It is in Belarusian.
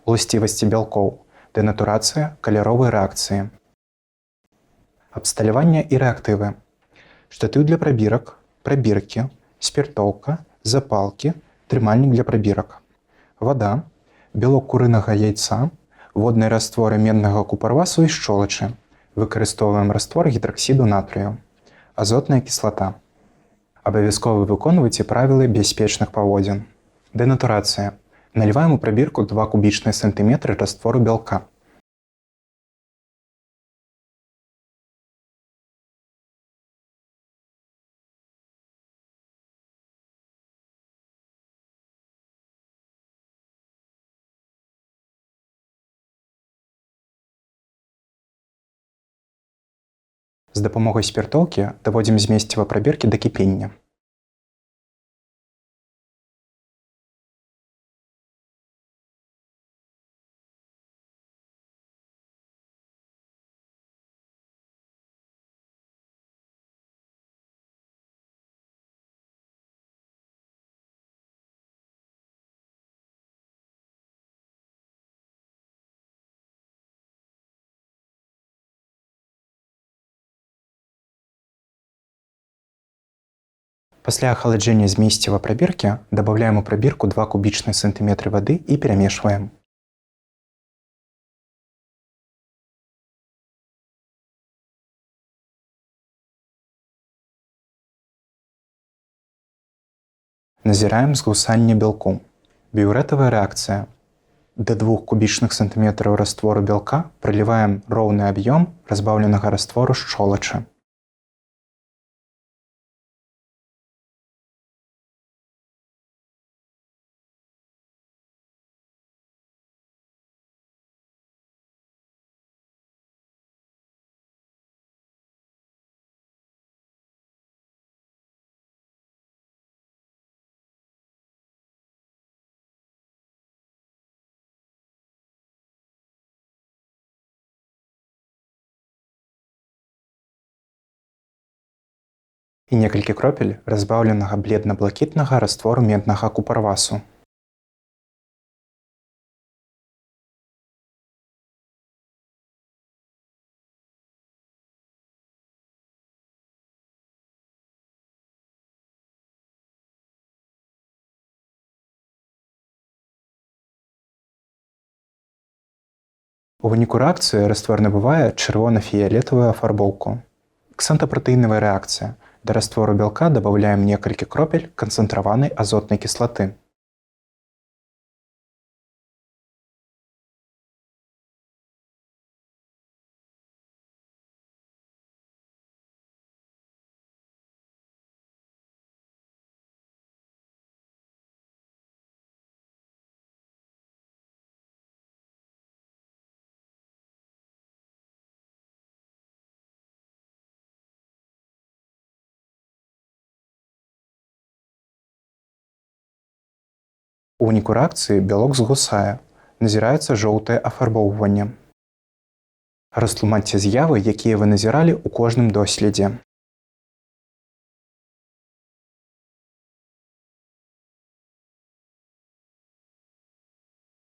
Уласцівасці бялкоў, дэнатурацыя каляровай рэакцыі. Абсталяванне і рэактывы. Штатыў для прабірак, прабіркі, спіртоўка, запалкі, трымальнік для прабірак. Вада, бялок курынага яйца, водныя растворы меднага купарвасу і шчолачы. Выкарыстоўваем раствор гідраксіду натрыю. Азотная кіслата. Абавязкова выконвайце правілы бяспечных паводзін. Дэнатурацыя. Наліваем у прабірку 2 кубічныя сантыметры раствору бялка. З дапамогай спіртоўкі даводзім змесціва прабіркі да кіпення. Пасля ахаладжэння змесціва прабіркі дабаўляем у прабірку 2 кубічныя сантыметры вады і перамешваем. Назіраем згусанне бялку. Біўрэтавая рэакцыя. Да 2 кубічных сантыметраў раствору бялка прыліваем роўны аб'ём разбаўленага раствору шчолачы. І некалькі кропель разбаўленага бледна-блакітнага раствору меднага купарвасу. У выніку рэакцыі раствор набывае чырвона-фіялетавую афарбоўку. Ксантапратэінавая рэакцыя. Да раствору бялка дабаўляем некалькі кропель канцэнтраванай азотнай кіслаты. У выніку рэакцыі бялок згусае, назіраецца жоўтае афарбоўванне. Растлумачце з'явы, якія вы назіралі ў кожным доследзе.